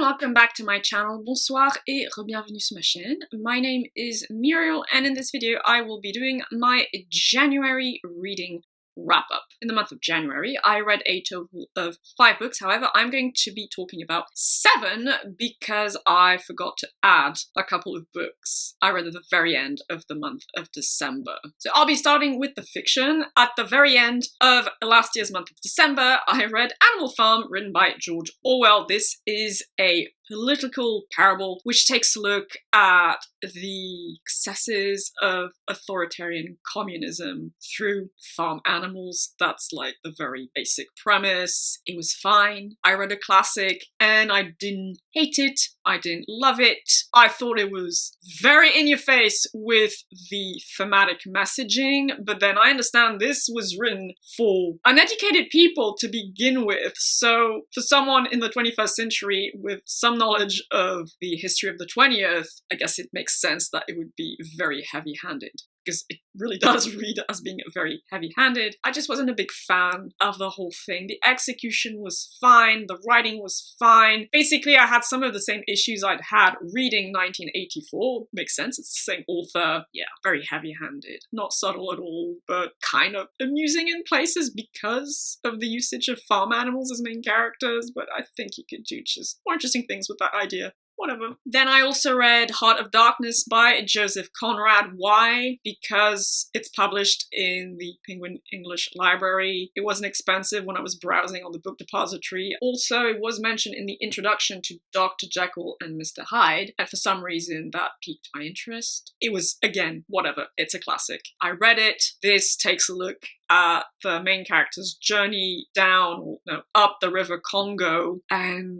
and welcome back to my channel. Bonsoir et re-bienvenue sur ma chaîne. My name is Muriel, and in this video I will be doing my January reading wrap-up. In the month of January, I read a total of 5 books. However, I'm going to be talking about 7 because I forgot to add a couple of books I read at the very end of the month of December. So I'll be starting with the fiction. At the very end of last year's month of December, I read Animal Farm, written by George Orwell. This is a political parable which takes a look at the excesses of authoritarian communism through farm animals. That's like the very basic premise. It was fine. I read a classic and I didn't hate it. I didn't love it. I thought it was very in your face with the thematic messaging, but then I understand this was written for uneducated people to begin with. So for someone in the 21st century with some knowledge of the history of the 20th, I guess it makes sense that it would be very heavy-handed, because it really does read as being very heavy-handed. I just wasn't a big fan of the whole thing. The execution was fine, the writing was fine. Basically, I had some of the same issues I'd had reading 1984. Makes sense, it's the same author. Yeah, very heavy-handed. Not subtle at all, but kind of amusing in places because of the usage of farm animals as main characters, but I think you could do just more interesting things with that idea. Whatever. Then I also read Heart of Darkness by Joseph Conrad. Why? Because it's published in the Penguin English Library. It wasn't expensive when I was browsing on the book depository. Also, it was mentioned in the introduction to Dr. Jekyll and Mr. Hyde, and for some reason that piqued my interest. It was, again, whatever. It's a classic. I read it. This takes a look at the main character's journey up the River Congo, and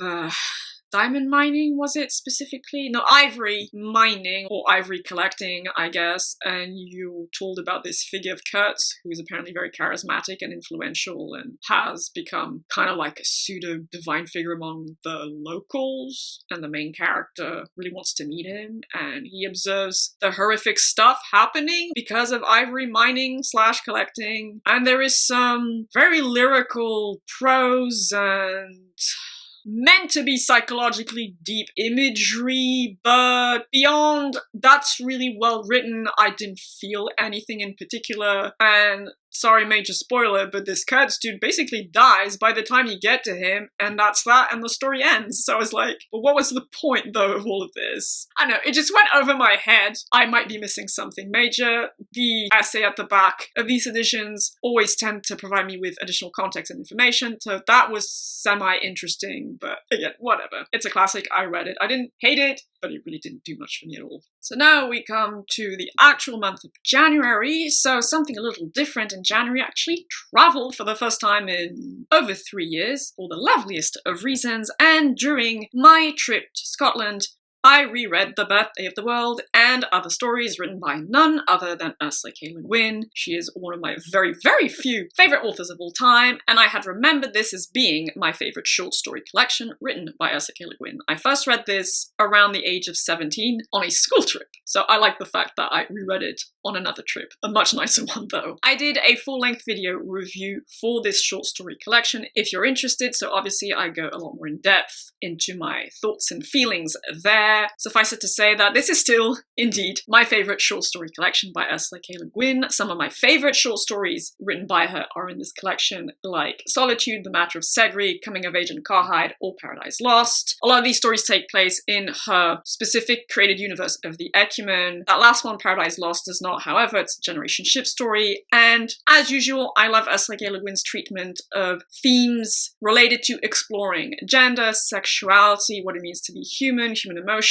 diamond mining, was it specifically? No, ivory mining, or ivory collecting, I guess. And you're told about this figure of Kurtz, who is apparently very charismatic and influential and has become kind of like a pseudo-divine figure among the locals. And the main character really wants to meet him, and he observes the horrific stuff happening because of ivory mining / collecting. And there is some very lyrical prose and meant to be psychologically deep imagery, but beyond that's really well written. I didn't feel anything in particular, and sorry, major spoiler, but this Kurtz dude basically dies by the time you get to him, and that's that, and the story ends. So I was like, well, what was the point, though, of all of this? I don't know, it just went over my head. I might be missing something major. The essay at the back of these editions always tend to provide me with additional context and information, so that was semi-interesting, but again, whatever. It's a classic, I read it. I didn't hate it, but it really didn't do much for me at all. So now we come to the actual month of January, so something a little different. In January, I actually travelled for the first time in over 3 years, for the loveliest of reasons, and during my trip to Scotland, I reread The Birthday of the World and Other Stories, written by none other than Ursula K. Le Guin. She is one of my very, very few favourite authors of all time, and I had remembered this as being my favourite short story collection written by Ursula K. Le Guin. I first read this around the age of 17 on a school trip, so I like the fact that I reread it on another trip. A much nicer one, though. I did a full-length video review for this short story collection if you're interested, so obviously I go a lot more in depth into my thoughts and feelings there. Suffice it to say that this is still, indeed, my favourite short story collection by Ursula K. Le Guin. Some of my favourite short stories written by her are in this collection, like Solitude, The Matter of Segri, Coming of Age in Cowhide, or Paradise Lost. A lot of these stories take place in her specific created universe of the Ecumen. That last one, Paradise Lost, does not, however. It's a generation ship story, and as usual, I love Ursula K. Le Guin's treatment of themes related to exploring gender, sexuality, what it means to be human, human emotion,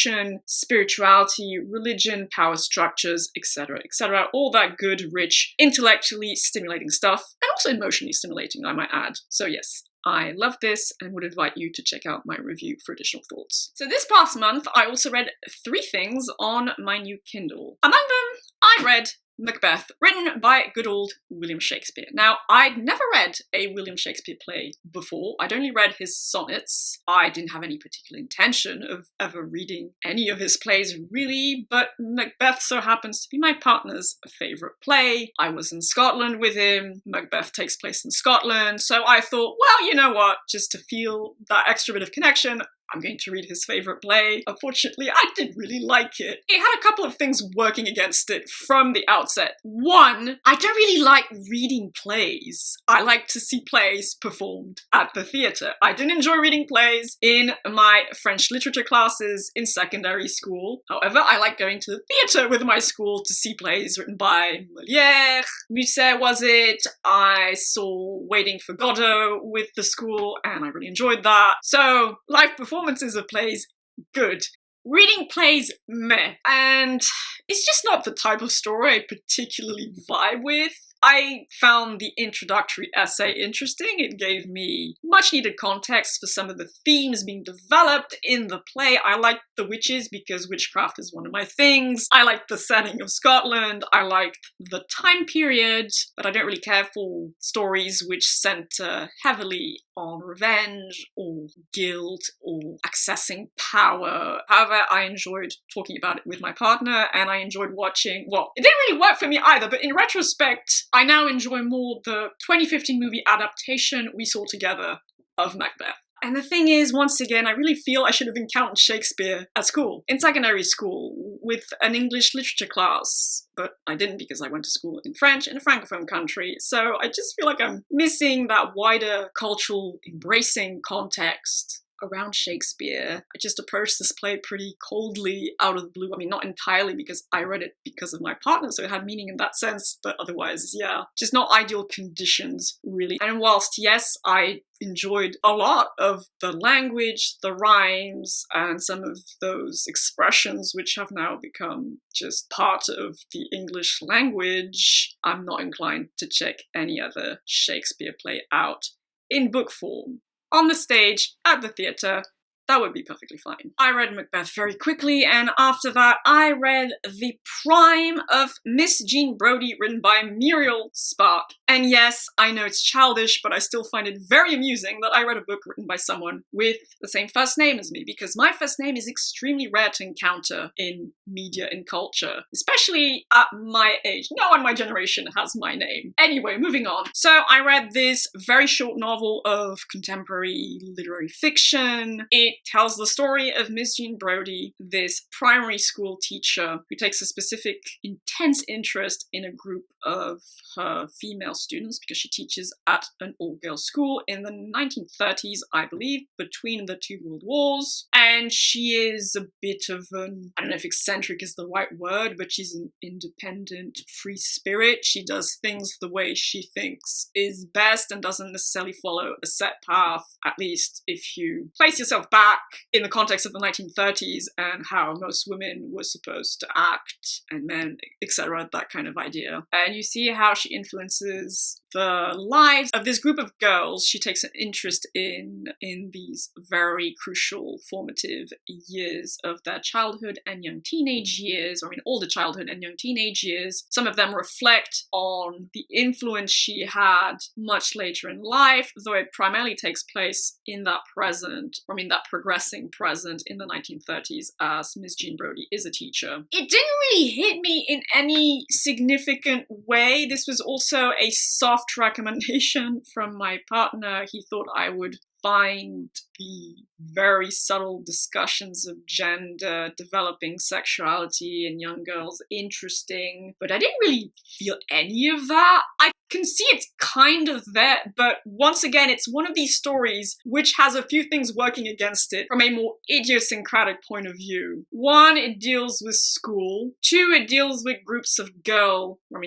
spirituality, religion, power structures, etc., etc. All that good, rich, intellectually stimulating stuff, and also emotionally stimulating, I might add. So yes, I love this and would invite you to check out my review for additional thoughts. So this past month, I also read 3 things on my new Kindle. Among them, I read Macbeth, written by good old William Shakespeare. Now, I'd never read a William Shakespeare play before. I'd only read his sonnets. I didn't have any particular intention of ever reading any of his plays, really, but Macbeth so happens to be my partner's favourite play. I was in Scotland with him. Macbeth takes place in Scotland, so I thought, well, you know what? Just to feel that extra bit of connection, I'm going to read his favorite play. Unfortunately, I didn't really like it. It had a couple of things working against it from the outset. One, I don't really like reading plays. I like to see plays performed at the theatre. I didn't enjoy reading plays in my French literature classes in secondary school. However, I like going to the theatre with my school to see plays written by Molière. Musset was it. I saw Waiting for Godot with the school and I really enjoyed that. So, live performances of plays, good. Reading plays, meh. And it's just not the type of story I particularly vibe with. I found the introductory essay interesting. It gave me much needed context for some of the themes being developed in the play. I liked the witches because witchcraft is one of my things. I liked the setting of Scotland. I liked the time period, but I don't really care for stories which center heavily on revenge or guilt or accessing power. However, I enjoyed talking about it with my partner and I enjoyed watching, well, it didn't really work for me either, but in retrospect, I now enjoy more the 2015 movie adaptation we saw together of Macbeth. And the thing is, once again, I really feel I should have encountered Shakespeare at school, in secondary school, with an English literature class. But I didn't because I went to school in French in a francophone country. So I just feel like I'm missing that wider cultural embracing context around Shakespeare. I just approached this play pretty coldly out of the blue. I mean, not entirely because I read it because of my partner, so it had meaning in that sense, but otherwise, yeah, just not ideal conditions, really. And whilst, yes, I enjoyed a lot of the language, the rhymes, and some of those expressions which have now become just part of the English language, I'm not inclined to check any other Shakespeare play out in book form. On the stage, at the theatre, that would be perfectly fine. I read Macbeth very quickly, and after that, I read The Prime of Miss Jean Brodie, written by Muriel Spark. And yes, I know it's childish, but I still find it very amusing that I read a book written by someone with the same first name as me, because my first name is extremely rare to encounter in media and culture, especially at my age. No one in my generation has my name. Anyway, moving on. So I read this very short novel of contemporary literary fiction. It tells the story of Miss Jean Brodie, this primary school teacher who takes a specific intense interest in a group of her female students because she teaches at an all-girls school in the 1930s, I believe, between the two world wars. And she is a bit of an, I don't know if eccentric is the right word, but she's an independent, free spirit. She does things the way she thinks is best and doesn't necessarily follow a set path, at least if you place yourself back in the context of the 1930s and how most women were supposed to act and men, etc., that kind of idea. And you see how she influences the lives of this group of girls she takes an interest in these very crucial formative years of their childhood and young teenage years, or I mean all the childhood and young teenage years. Some of them reflect on the influence she had much later in life, though it primarily takes place in that present, or I mean that progressing present in the 1930s as Miss Jean Brodie is a teacher. It didn't really hit me in any significant way. This was also a soft recommendation from my partner. He thought I would find the very subtle discussions of gender, developing sexuality in young girls interesting, but I didn't really feel any of that. I can see it's kind of there, but once again, it's one of these stories which has a few things working against it from a more idiosyncratic point of view. One, it deals with school. Two, it deals with groups of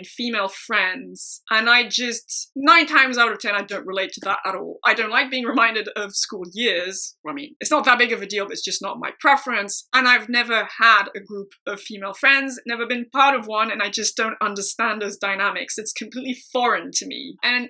female friends, and I just, 9 times out of 10, I don't relate to that at all. I don't like being reminded of school years. It's not that big of a deal, but it's just not my preference, and I've never had a group of female friends, never been part of one, and I just don't understand those dynamics. It's completely foreign to me. And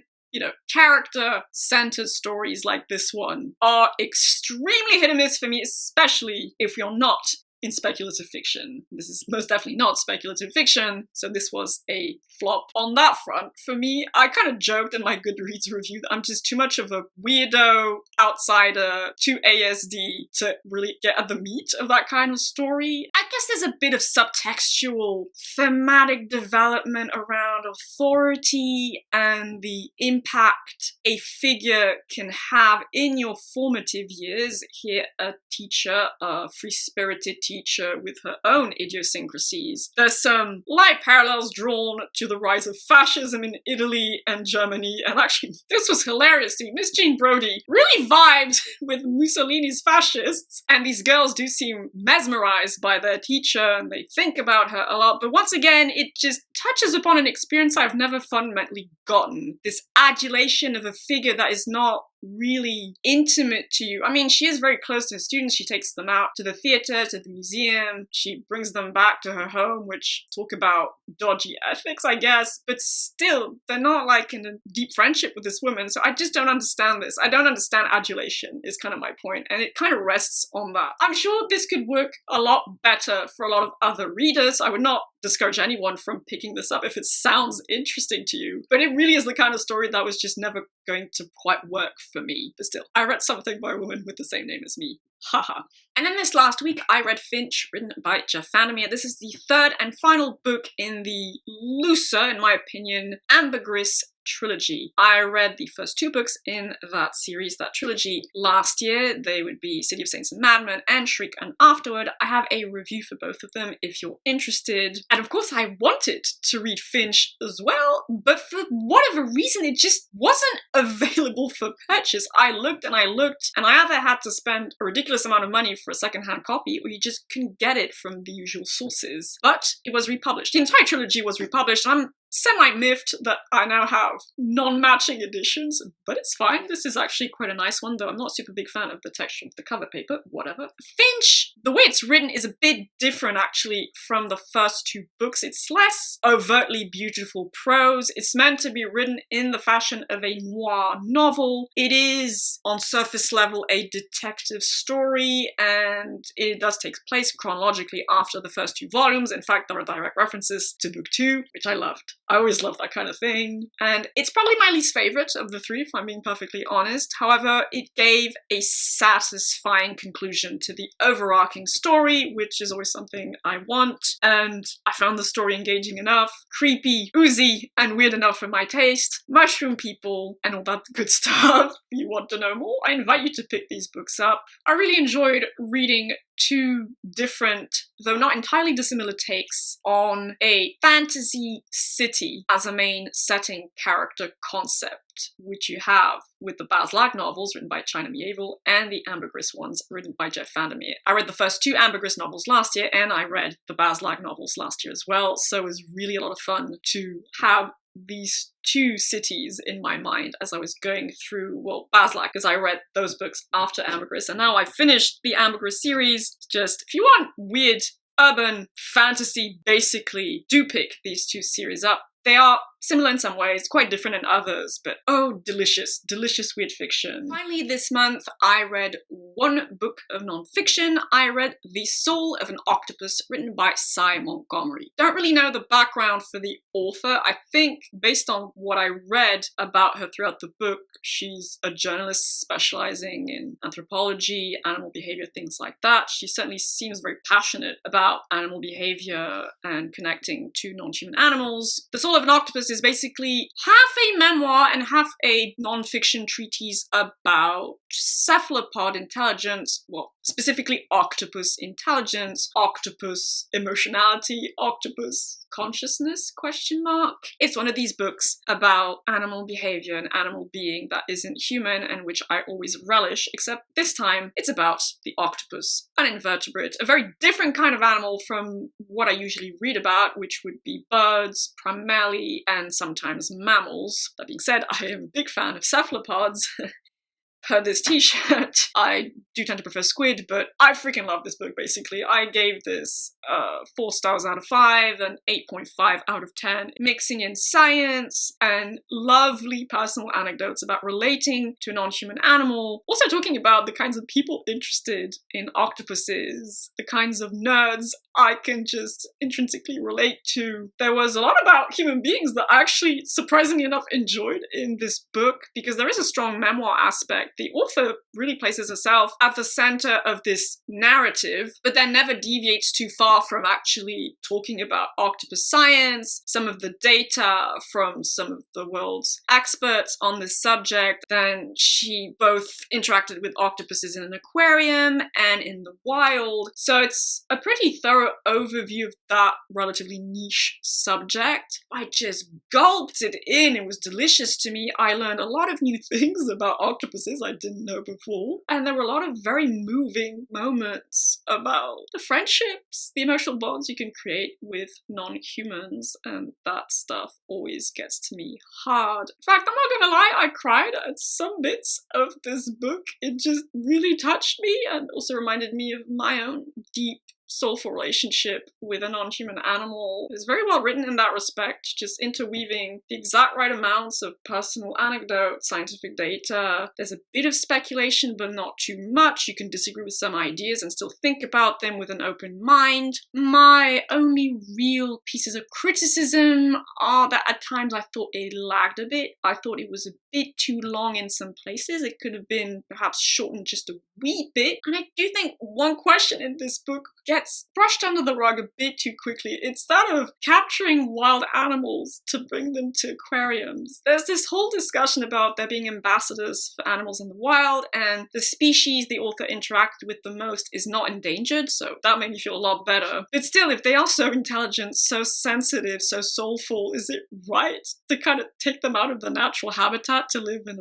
character-centered stories like this one are extremely hit and miss for me, especially if you're not in speculative fiction. This is most definitely not speculative fiction, so this was a flop on that front. For me, I kind of joked in my Goodreads review that I'm just too much of a weirdo outsider to ASD to really get at the meat of that kind of story. I guess there's a bit of subtextual thematic development around around authority and the impact a figure can have in your formative years. Here, a teacher, a free-spirited teacher with her own idiosyncrasies. There's some light parallels drawn to the rise of fascism in Italy and Germany, and actually, this was hilarious to me. Miss Jean Brodie really vibed with Mussolini's fascists, and these girls do seem mesmerized by their teacher, and they think about her a lot, but once again, it just touches upon an experience I've never fundamentally gotten. This adulation of a figure that is not really intimate to you. I mean, she is very close to her students. She takes them out to the theatre, to the museum. She brings them back to her home, which talk about dodgy ethics, I guess. But still, they're not like in a deep friendship with this woman. So I just don't understand this. I don't understand adulation is kind of my point. And it kind of rests on that. I'm sure this could work a lot better for a lot of other readers. I would not discourage anyone from picking this up if it sounds interesting to you. But it really is the kind of story that was just never going to quite work for me. But still, I read something by a woman with the same name as me. Haha. And then this last week, I read Finch, written by VanderMeer. This is the third and final book in the looser, in my opinion, ambergris trilogy. I read the first two books in that series, that trilogy, last year. They would be City of Saints and Madmen and Shriek and Afterward. I have a review for both of them if you're interested. And of course, I wanted to read Finch as well, but for whatever reason, it just wasn't available for purchase. I looked, and I either had to spend a ridiculous amount of money for a secondhand copy, or you just couldn't get it from the usual sources. But it was republished. The entire trilogy was republished, and I'm semi-miffed that I now have non-matching editions, but it's fine. This is actually quite a nice one, though I'm not a super big fan of the texture of the cover paper, whatever. Finch, the way it's written is a bit different actually from the first two books. It's less overtly beautiful prose. It's meant to be written in the fashion of a noir novel. It is, on surface level, a detective story, and it does take place chronologically after the first two volumes. In fact, there are direct references to book two, which I loved. I always love that kind of thing. And it's probably my least favorite of the three, if I'm being perfectly honest. However, it gave a satisfying conclusion to the overarching story, which is always something I want. And I found the story engaging enough, creepy, oozy, and weird enough for my taste. Mushroom people, and all that good stuff. If you want to know more, I invite you to pick these books up. I really enjoyed reading two different, though not entirely dissimilar, takes on a fantasy city as a main setting character concept, which you have with the Baz Luhrmann novels written by China Miéville and the ambergris ones written by Jeff VanderMeer. I read the first two ambergris novels last year, and I read the Baz Luhrmann novels last year as well, so it was really a lot of fun to have these two cities in my mind as I was going through, well, Baz Luhrmann, because I read those books after ambergris, and now I finished the ambergris series. Just, if you want weird urban fantasy, basically, do pick these two series up. They are similar in some ways, quite different in others, but oh, delicious, delicious weird fiction. Finally, this month, I read one book of non-fiction. I read The Soul of an Octopus, written by Montgomery. Don't really know the background for the author. I think, based on what I read about her throughout the book, she's a journalist specializing in anthropology, animal behavior, things like that. She certainly seems very passionate about animal behavior and connecting to non-human animals. The Soul of an Octopus is basically half a memoir and half a non-fiction treatise about cephalopod intelligence, well, specifically octopus intelligence, octopus emotionality, octopus consciousness, question mark. It's one of these books about animal behavior and animal being that isn't human and which I always relish, except this time it's about the octopus, an invertebrate, a very different kind of animal from what I usually read about, which would be birds primarily and sometimes mammals. That being said, I am a big fan of cephalopods. Per this t-shirt, I do tend to prefer squid, but I freaking love this book, basically. I gave this 4 stars out of 5 and 8.5 out of 10, mixing in science and lovely personal anecdotes about relating to a non-human animal, also talking about the kinds of people interested in octopuses, the kinds of nerds I can just intrinsically relate to. There was a lot about human beings that I actually, surprisingly enough, enjoyed in this book, because there is a strong memoir aspect the author really places herself at the center of this narrative, but then never deviates too far from actually talking about octopus science, some of the data from some of the world's experts on this subject. Then she both interacted with octopuses in an aquarium and in the wild. So it's a pretty thorough overview of that relatively niche subject. I just gulped it in. It was delicious to me. I learned a lot of new things about octopuses I didn't know before. And there were a lot of very moving moments about the friendships, the emotional bonds you can create with non-humans. And that stuff always gets to me hard. In fact, I'm not gonna lie, I cried at some bits of this book. It just really touched me and also reminded me of my own deep soulful relationship with a non-human animal. It's very well written in that respect, just interweaving the exact right amounts of personal anecdotes, scientific data. There's a bit of speculation, but not too much. You can disagree with some ideas and still think about them with an open mind. My only real pieces of criticism are that at times I thought it lagged a bit. I thought it was a bit too long in some places. It could have been perhaps shortened just a wee bit. And I do think one question in this book gets brushed under the rug a bit too quickly. It's that of capturing wild animals to bring them to aquariums. There's this whole discussion about there being ambassadors for animals in the wild, and the species the author interacted with the most is not endangered, so that made me feel a lot better. But still, if they are so intelligent, so sensitive, so soulful, is it right to kind of take them out of the natural habitat to live in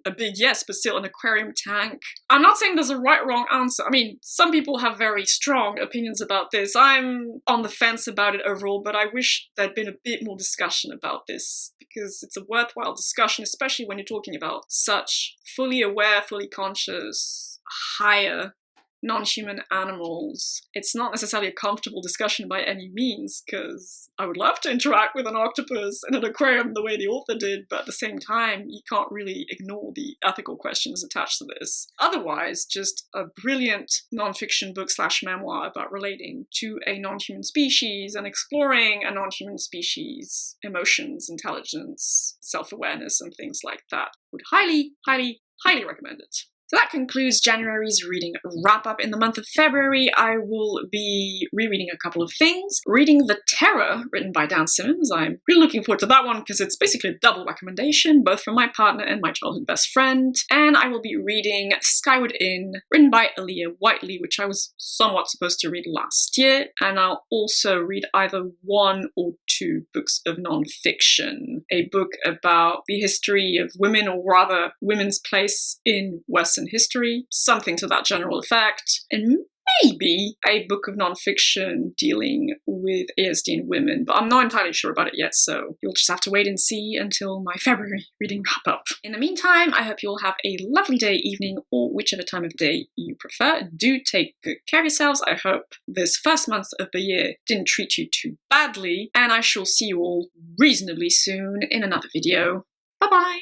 a big yes, but still an aquarium tank? I'm not saying there's a right or wrong answer. I mean, some people have very strong opinions about this. I'm on the fence about it overall, but I wish there'd been a bit more discussion about this, because it's a worthwhile discussion, especially when you're talking about such fully aware, fully conscious, higher non-human animals. It's not necessarily a comfortable discussion by any means, because I would love to interact with an octopus in an aquarium the way the author did, but at the same time, you can't really ignore the ethical questions attached to this. Otherwise, just a brilliant non-fiction book / memoir about relating to a non-human species and exploring a non-human species' emotions, intelligence, self-awareness, and things like that. Would highly, highly, highly recommend it. So that concludes January's reading wrap-up. In the month of February, I will be rereading a couple of things. Reading The Terror, written by Dan Simmons. I'm really looking forward to that one because it's basically a double recommendation, both from my partner and my childhood best friend. And I will be reading Skyward Inn, written by Aaliyah Whiteley, which I was somewhat supposed to read last year. And I'll also read either one or two books of non-fiction. A book about the history of women, or rather women's place in Western history, something to that general effect, and maybe a book of non-fiction dealing with ASD in women, but I'm not entirely sure about it yet, so you'll just have to wait and see until my February reading wrap-up. In the meantime, I hope you'll have a lovely day, evening, or whichever time of day you prefer. Do take good care of yourselves. I hope this first month of the year didn't treat you too badly, and I shall see you all reasonably soon in another video. Bye-bye!